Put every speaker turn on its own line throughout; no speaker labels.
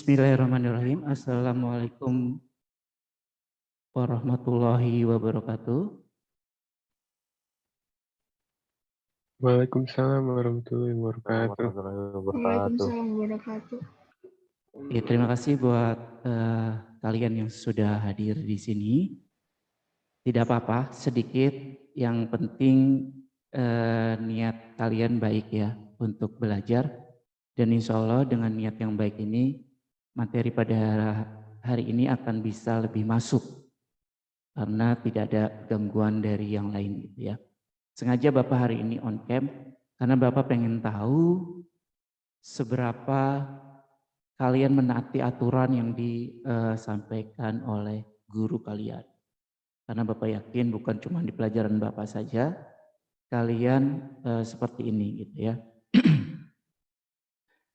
Bismillahirrahmanirrahim. Assalamualaikum warahmatullahi wabarakatuh.
Waalaikumsalam warahmatullahi wabarakatuh.
Waalaikumsalam wabarakatuh.
Ya, terima kasih buat kalian yang sudah hadir di sini. Tidak apa-apa, sedikit. Yang penting niat kalian baik ya untuk belajar. Dan insya Allah dengan niat yang baik ini, materi pada hari ini akan bisa lebih masuk. Karena tidak ada gangguan dari yang lain gitu ya. Sengaja Bapak hari ini on cam karena Bapak pengen tahu seberapa kalian menaati aturan yang disampaikan oleh guru kalian. Karena Bapak yakin bukan cuma di pelajaran Bapak saja, kalian seperti ini gitu ya.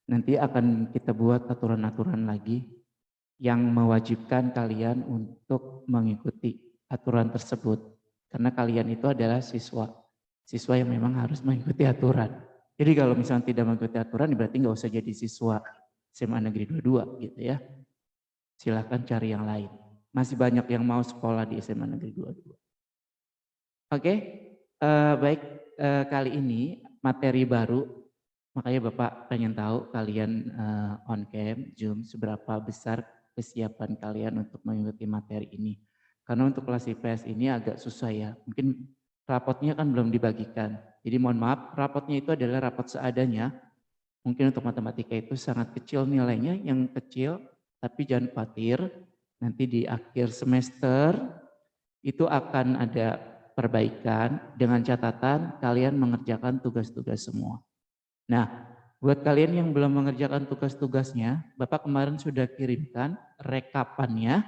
Nanti akan kita buat aturan-aturan lagi yang mewajibkan kalian untuk mengikuti aturan tersebut. Karena kalian itu adalah siswa yang memang harus mengikuti aturan. Jadi kalau misalnya tidak mengikuti aturan berarti nggak usah jadi siswa SMA Negeri 22 gitu ya. Silahkan cari yang lain. Masih banyak yang mau sekolah di SMA Negeri 22. Oke, baik kali ini materi baru. Makanya Bapak pengen tahu kalian on cam, Zoom, seberapa besar kesiapan kalian untuk mengikuti materi ini. Karena untuk kelas IPS ini agak susah ya. Mungkin rapotnya kan belum dibagikan. Jadi mohon maaf, rapotnya itu adalah rapot seadanya. Mungkin untuk matematika itu sangat kecil nilainya, yang kecil. Tapi jangan khawatir, nanti di akhir semester itu akan ada perbaikan dengan catatan kalian mengerjakan tugas-tugas semua. Nah, buat kalian yang belum mengerjakan tugas-tugasnya, Bapak kemarin sudah kirimkan rekapannya.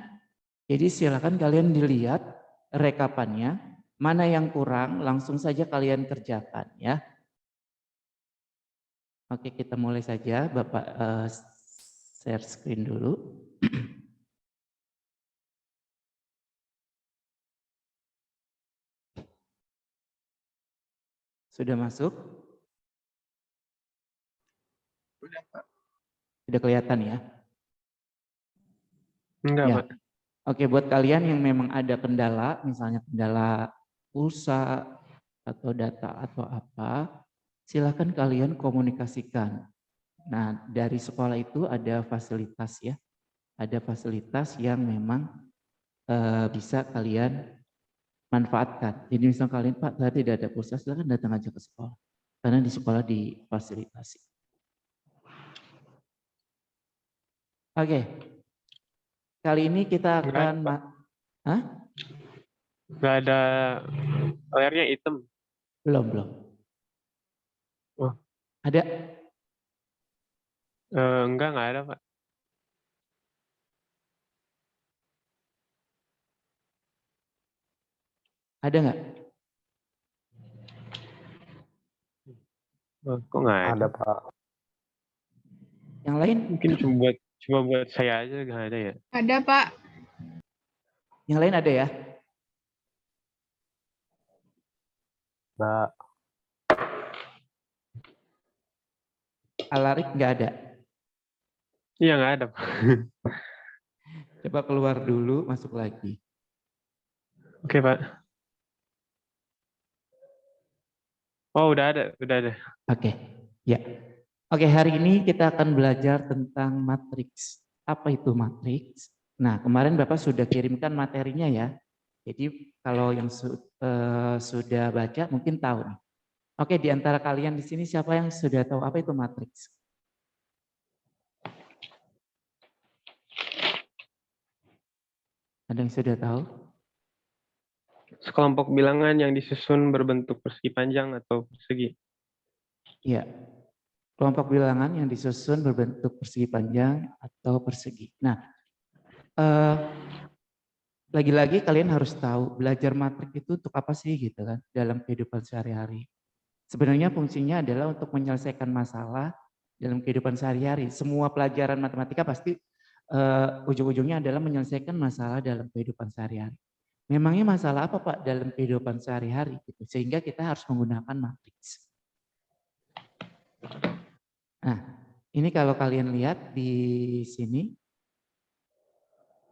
Jadi silakan kalian dilihat rekapannya, mana yang kurang langsung saja kalian kerjakan ya. Oke, kita mulai saja. Bapak share screen dulu. Sudah masuk?
Udah, Pak.
Sudah kelihatan ya?
Enggak,
Ya.
Pak.
Oke, buat kalian yang memang ada kendala, misalnya kendala pulsa atau data atau apa, silakan kalian komunikasikan. Nah, dari sekolah itu ada fasilitas ya. Ada fasilitas yang memang bisa kalian manfaatkan. Jadi misalnya kalian, Pak, tadi tidak ada pulsa, silakan datang aja ke sekolah. Karena di sekolah difasilitasi. Oke. Kali ini kita akan... Hah?
Enggak ada layarnya hitam.
Belum.
Oh.
Ada?
Enggak ada, Pak.
Ada nggak?
Oh, kok nggak ada?
Ada, Pak.
Yang lain?
Mungkin cuma buat saya aja nggak ada ya?
Ada, Pak.
Yang lain ada ya?
Mbak.
Alarik nggak ada?
Iya, nggak ada, Pak.
Coba keluar dulu, masuk lagi.
Oke, Pak. Oh, udah ada.
Oke, ya. Oke, hari ini kita akan belajar tentang matriks. Apa itu matriks? Nah, kemarin Bapak sudah kirimkan materinya ya. Jadi kalau yang sudah baca mungkin tahu nih. Oke, di antara kalian di sini siapa yang sudah tahu apa itu matriks? Ada yang sudah tahu?
Sekelompok bilangan yang disusun berbentuk persegi panjang atau persegi.
Iya. Kelompok bilangan yang disusun berbentuk persegi panjang atau persegi. Nah, lagi-lagi kalian harus tahu belajar matriks itu untuk apa sih gitu kan dalam kehidupan sehari-hari. Sebenarnya fungsinya adalah untuk menyelesaikan masalah dalam kehidupan sehari-hari. Semua pelajaran matematika pasti ujung-ujungnya adalah menyelesaikan masalah dalam kehidupan sehari-hari. Memangnya masalah apa Pak dalam kehidupan sehari-hari gitu, sehingga kita harus menggunakan matriks. Nah, Ini kalau kalian lihat di sini,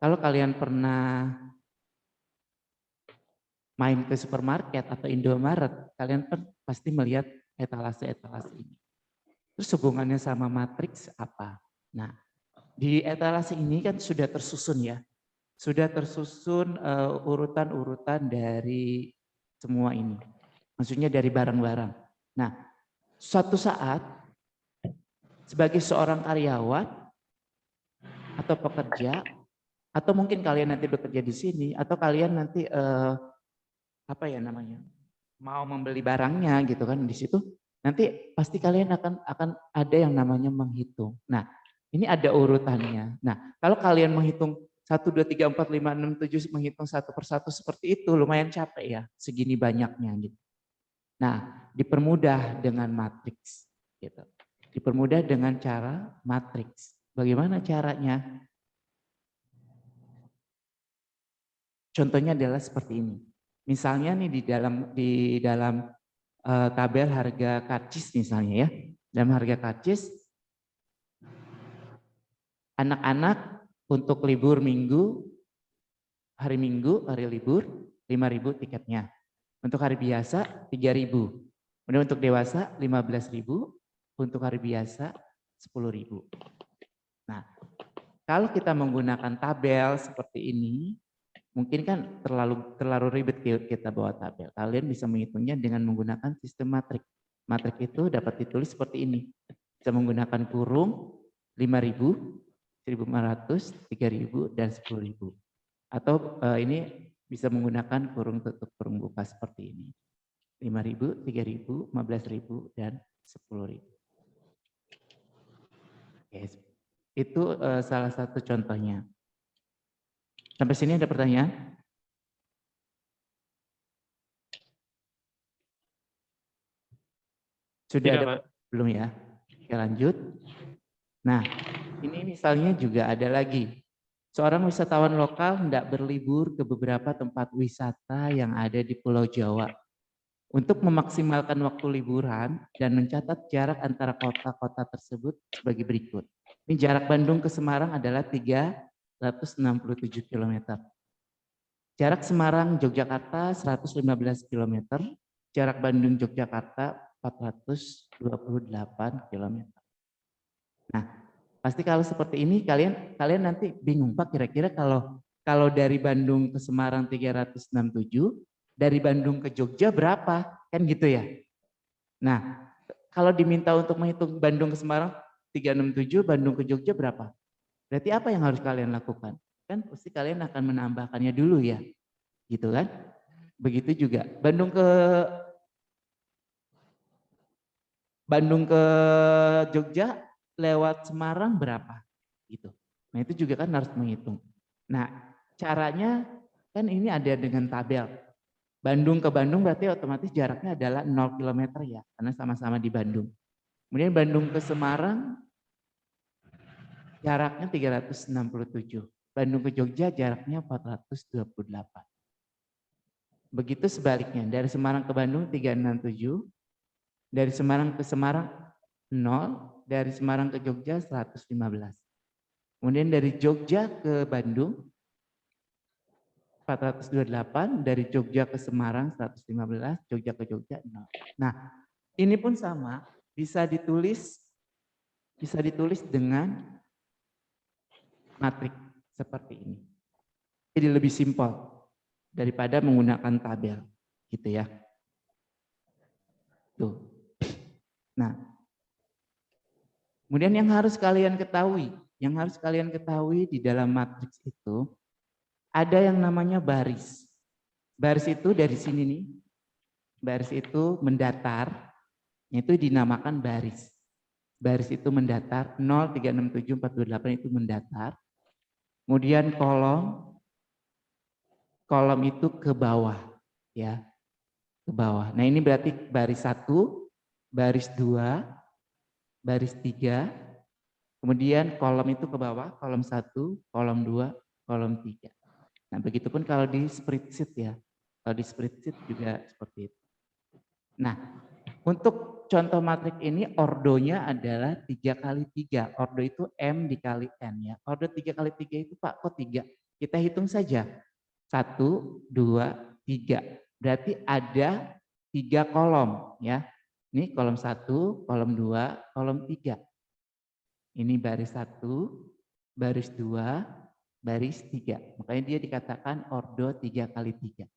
kalau kalian pernah main ke supermarket atau Indomaret, kalian pasti melihat etalase-etalase ini. Terus hubungannya sama matriks apa? Nah, di etalase ini kan sudah tersusun ya. Sudah tersusun urutan-urutan dari semua ini. Maksudnya dari barang-barang. Nah, suatu saat sebagai seorang karyawan atau pekerja, atau mungkin kalian nanti bekerja di sini, atau kalian nanti apa ya namanya, mau membeli barangnya gitu kan di situ, nanti pasti kalian akan ada yang namanya menghitung. Nah, ini ada urutannya. Nah, kalau kalian menghitung 1, 2, 3, 4, 5, 6, 7, menghitung satu persatu seperti itu lumayan capek ya, segini banyaknya gitu. Nah, dipermudah dengan matriks gitu. Dipermudah dengan cara matriks. Bagaimana caranya? Contohnya adalah seperti ini. Misalnya nih di dalam tabel harga karcis misalnya ya. Dalam harga karcis, anak-anak untuk libur minggu, hari Minggu, hari libur, 5.000 tiketnya. Untuk hari biasa 3.000. Kemudian untuk dewasa 15.000, untuk hari biasa 10.000. Nah, kalau kita menggunakan tabel seperti ini, mungkin kan terlalu ribet kita bawa tabel. Kalian bisa menghitungnya dengan menggunakan sistem matrik. Matrik itu dapat ditulis seperti ini. Bisa menggunakan kurung 5.000, 1.500, 3.000, dan 10.000. Atau ini bisa menggunakan kurung tutup, kurung buka seperti ini. 5.000, 3.000, 15.000, dan 10.000. Oke, itu salah satu contohnya. Sampai sini ada pertanyaan? Sudah
Tidak,
ada?
Pak.
Belum ya? Oke, lanjut. Nah, ini misalnya juga ada lagi. Seorang wisatawan lokal hendak berlibur ke beberapa tempat wisata yang ada di Pulau Jawa. Untuk memaksimalkan waktu liburan dan mencatat jarak antara kota-kota tersebut sebagai berikut. Ini jarak Bandung ke Semarang adalah 367 km. Jarak Semarang Yogyakarta 115 km. Jarak Bandung Yogyakarta 428 km. Nah, pasti kalau seperti ini kalian nanti bingung Pak, kira-kira kalau dari Bandung ke Semarang 367, dari Bandung ke Jogja berapa? Kan gitu ya. Nah, kalau diminta untuk menghitung Bandung ke Semarang 367, Bandung ke Jogja berapa? Berarti apa yang harus kalian lakukan? Kan pasti kalian akan menambahkannya dulu ya. Gitu kan? Begitu juga Bandung ke Jogja lewat Semarang berapa? Gitu. Nah, itu juga kan harus menghitung. Nah, caranya kan ini ada dengan tabel. Bandung ke Bandung berarti otomatis jaraknya adalah 0 km ya, karena sama-sama di Bandung. Kemudian Bandung ke Semarang jaraknya 367. Bandung ke Jogja jaraknya 428. Begitu sebaliknya, dari Semarang ke Bandung 367, dari Semarang ke Semarang 0, dari Semarang ke Jogja 115. Kemudian dari Jogja ke Bandung 428, dari Jogja ke Semarang 115, Jogja ke Jogja 0. Nah, ini pun sama, bisa ditulis dengan matrik seperti ini. Jadi lebih simpel daripada menggunakan tabel, gitu ya. Tuh. Nah, kemudian yang harus kalian ketahui di dalam matriks itu ada yang namanya baris. Baris itu dari sini nih. Baris itu mendatar, itu dinamakan baris. Baris itu mendatar, 0, 3, 6, 7, 4, 2, 8 itu mendatar. Kemudian kolom itu ke bawah, ya, ke bawah. Nah ini berarti baris 1, baris 2, baris 3, kemudian kolom itu ke bawah, kolom 1, kolom 2, kolom 3. Nah begitupun kalau di spreadsheet ya, kalau di spreadsheet juga seperti itu. Nah Untuk contoh matriks ini ordonya adalah 3 kali 3. Ordo itu M dikali N ya. Ordo 3 kali 3 itu Pak kok 3? Kita hitung saja. 1, 2, 3. Berarti ada 3 kolom ya. Ini kolom 1, kolom 2, kolom 3. Ini baris 1, baris 2, baris 3. Makanya dia dikatakan ordo 3 kali 3.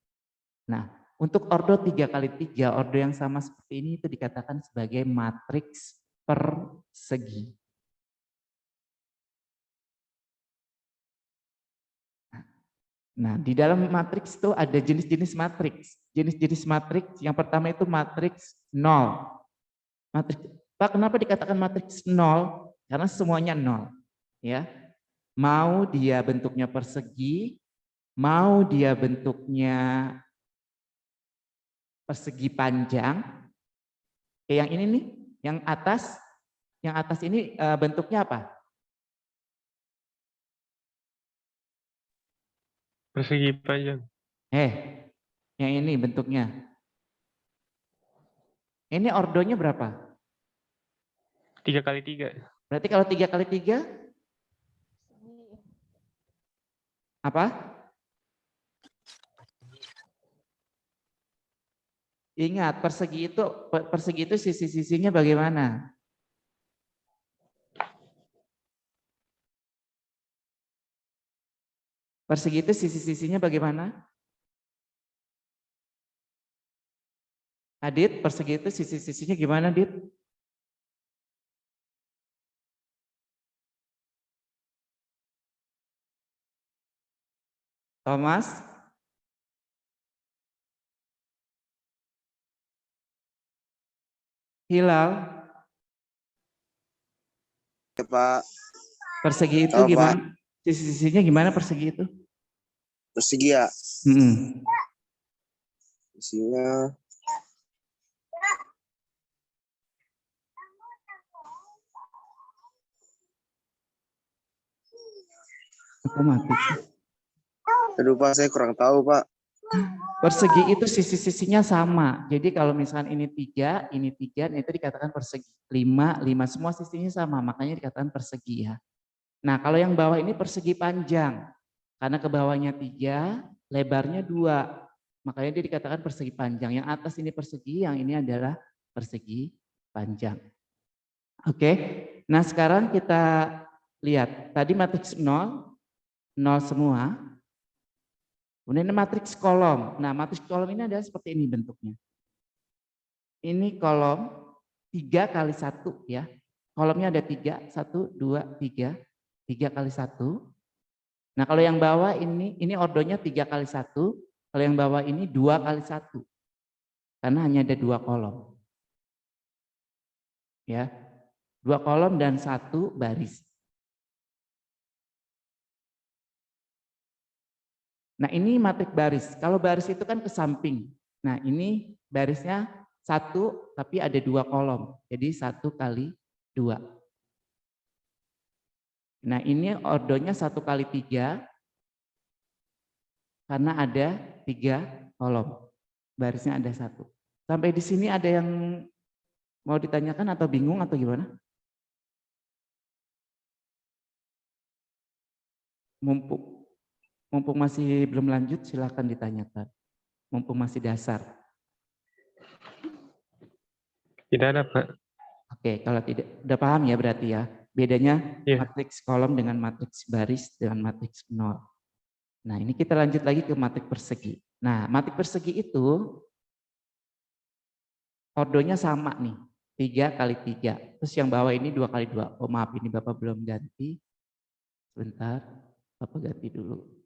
Nah, untuk ordo 3 kali 3, ordo yang sama seperti ini itu dikatakan sebagai matriks persegi. Nah, di dalam matriks itu ada jenis-jenis matriks. Jenis-jenis matriks yang pertama itu matriks 0. Matriks, Pak, kenapa dikatakan matriks 0? Karena semuanya 0. Ya. Mau dia bentuknya persegi, mau dia bentuknya persegi panjang. Kayak yang ini nih, yang atas ini bentuknya apa?
Persegi panjang.
Yang ini bentuknya. Ini ordonya berapa?
3 kali 3.
Berarti kalau 3 kali 3 apa? Ingat, persegi itu sisi-sisinya bagaimana? Persegi itu sisi-sisinya bagaimana? Adit, persegi itu sisi-sisinya gimana, Dit? Thomas? Hilal?
Ya, Pak.
Persegi itu
Tahu,
gimana? Sisi-sisinya gimana persegi itu?
Persegi ya.
Hmm.
Isinya
Aku mati sih.
aduh Pak, saya kurang tahu Pak.
Persegi itu sisi-sisinya sama. Jadi kalau misalkan ini 3, nah itu dikatakan persegi. 5, semua sisinya sama, makanya dikatakan persegi ya. Nah kalau yang bawah ini persegi panjang. Karena ke bawahnya 3, lebarnya 2. Makanya dia dikatakan persegi panjang. Yang atas ini persegi, yang ini adalah persegi panjang. Oke, nah sekarang kita lihat. Tadi matriks 0 semua. Kemudian ini matriks kolom. Nah, matriks kolom ini adalah seperti ini bentuknya. Ini kolom 3 kali 1 ya. Kolomnya ada 3, 1, 2, 3. 3 kali 1. Nah, kalau yang bawah ini ordonya 3 kali 1. Kalau yang bawah ini 2 kali 1. Karena hanya ada 2 kolom. Ya. 2 kolom dan 1 baris. Nah, ini matrik baris. Kalau baris itu kan ke samping. Nah, ini barisnya 1 tapi ada 2 kolom. Jadi 1 kali 2. Nah, ini ordonya 1 kali 3 karena ada 3 kolom. Barisnya ada 1. Sampai di sini ada yang mau ditanyakan atau bingung atau gimana? Mumpung masih belum lanjut, silakan ditanyakan. Mumpung masih dasar.
Tidak ada, Pak.
Oke, kalau tidak, udah paham ya berarti ya. Bedanya
Iya.
matriks kolom dengan matriks baris dengan matriks 0. Nah, ini kita lanjut lagi ke matriks persegi. Nah, matriks persegi itu ordonya sama nih. 3 kali 3. Terus yang bawah ini 2 kali 2. Oh maaf, ini Bapak belum ganti. Sebentar, Bapak ganti dulu.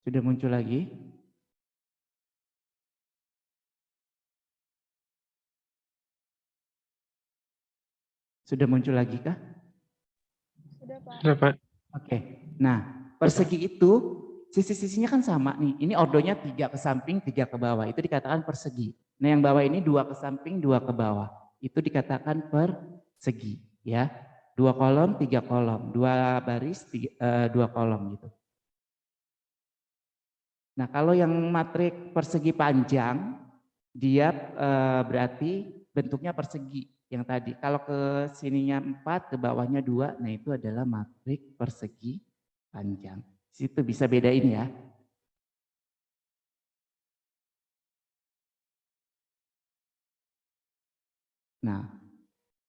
Sudah muncul lagi? Sudah muncul lagi kah?
Sudah, Pak.
Sudah, Pak.
Oke. Nah, persegi itu sisi-sisinya kan sama nih. Ini ordonya 3 ke samping, 3 ke bawah. Itu dikatakan persegi. Nah, yang bawah ini 2 ke samping, 2 ke bawah. Itu dikatakan persegi, ya. 2 kolom, 3 kolom, 2 baris, 2 kolom gitu. Nah, kalau yang matrik persegi panjang, dia berarti bentuknya persegi yang tadi. Kalau ke sininya 4, ke bawahnya 2, nah itu adalah matrik persegi panjang. Situ bisa bedain ya. Nah,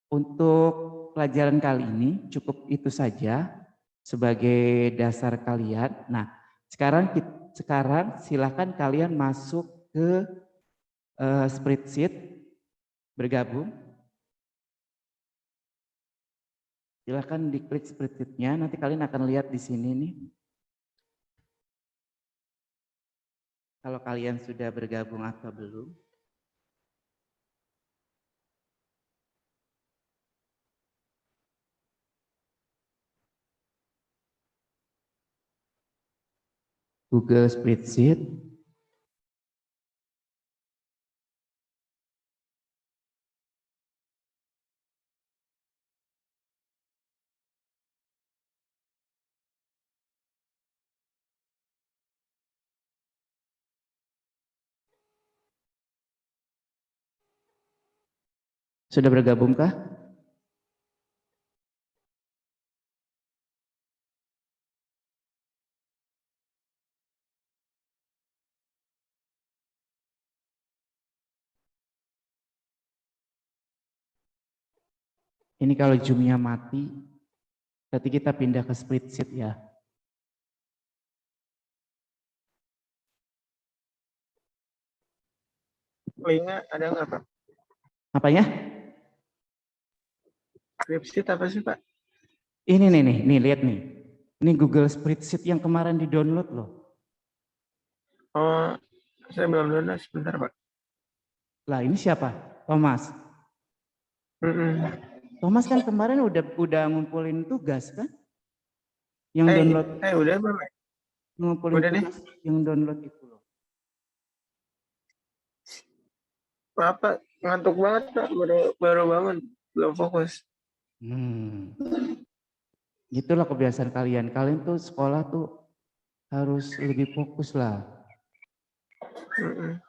untuk pelajaran kali ini cukup itu saja sebagai dasar kalian. Nah, sekarang silakan kalian masuk ke spreadsheet, bergabung. Silakan diklik spreadsheet-nya, nanti kalian akan lihat di sini nih. Kalau kalian sudah bergabung atau belum. Google Spreadsheet. Sudah bergabungkah? Ini kalau Zoom-nya mati, berarti kita pindah ke spreadsheet ya.
Linknya ada nggak, Pak?
Apanya?
Spreadsheet apa sih, Pak?
Ini nih, lihat nih. Ini Google Spreadsheet yang kemarin di-download loh.
Oh, saya belum download. Sebentar, Pak.
Lah ini siapa? Thomas.
Mm-mm.
Thomas kan kemarin udah ngumpulin tugas kan? Yang download,
udah, Pak.
ngumpulin
Udah deh.
tugas, yang download itu loh.
Pak, ngantuk banget, Pak. Baru bangun. Belum fokus.
Itulah kebiasaan kalian. Kalian tuh sekolah tuh harus lebih fokus lah.
Mm-mm.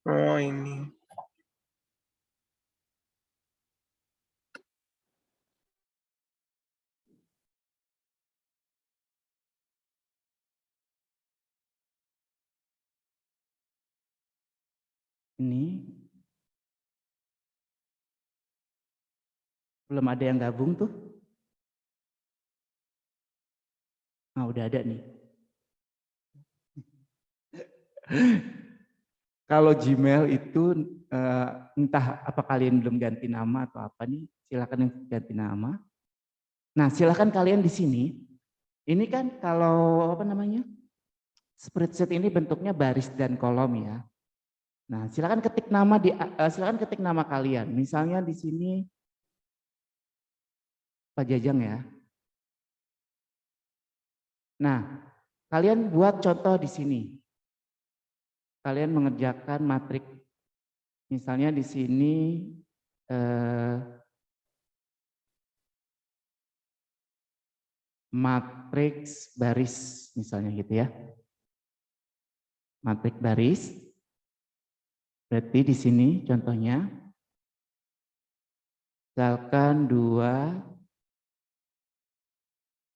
Oh, ini.
Ini belum ada yang gabung tuh. Nah, udah ada nih. Kalau Gmail itu entah apa kalian belum ganti nama atau apa nih, silakan yang ganti nama. Nah, silakan kalian di sini. Ini kan kalau apa namanya? Spreadsheet ini bentuknya baris dan kolom ya. Nah, silakan ketik nama silakan ketik nama kalian. Misalnya di sini Pak Jajang ya. Nah, kalian buat contoh di sini. Kalian mengerjakan matrik. Misalnya di sini matriks baris misalnya gitu ya. Matrik baris. Berarti di sini contohnya misalkan 2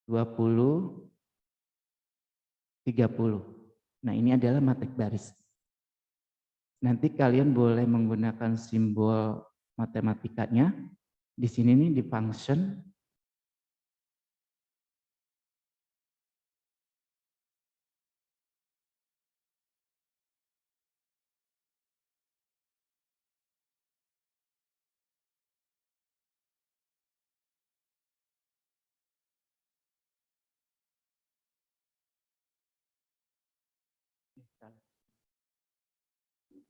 20 30. Nah, ini adalah matrik baris. Nanti kalian boleh menggunakan simbol matematikanya di sini nih di function.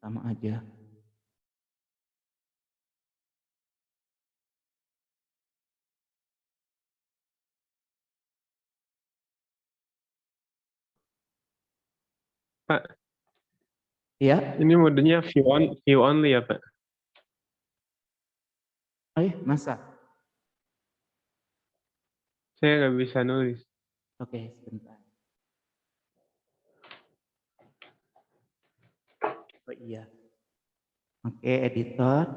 Sama aja.
Pak,
Ya,
ini modenya view only ya, Pak?
masa?
Saya nggak bisa nulis.
Oke, sebentar. Oh iya. Oke, editor.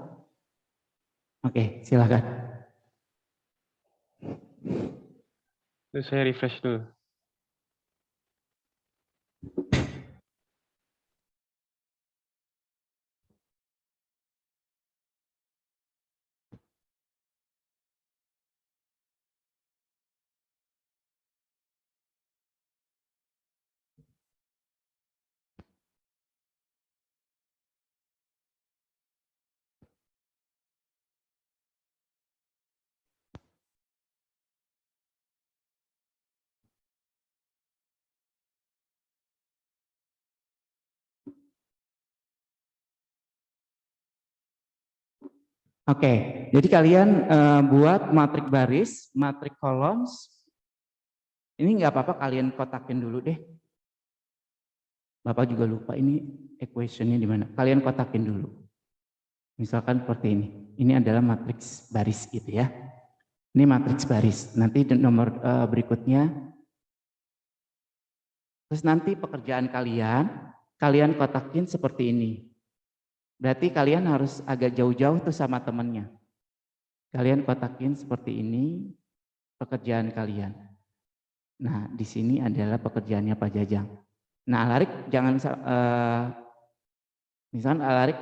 Oke, silakan.
Terus saya refresh dulu.
Oke, jadi kalian buat matrik baris, matrik columns. Ini nggak apa-apa kalian kotakin dulu deh. Bapak juga lupa ini equation-nya di mana. Kalian kotakin dulu. Misalkan seperti ini. Ini adalah matriks baris gitu ya. Ini matriks baris. Nanti nomor berikutnya. Terus nanti pekerjaan kalian kotakin seperti ini. Berarti kalian harus agak jauh-jauh tuh sama temennya. Kalian kotakin seperti ini pekerjaan kalian. Nah, di sini adalah pekerjaannya Pak Jajang. Nah, Alarik jangan misalkan Alarik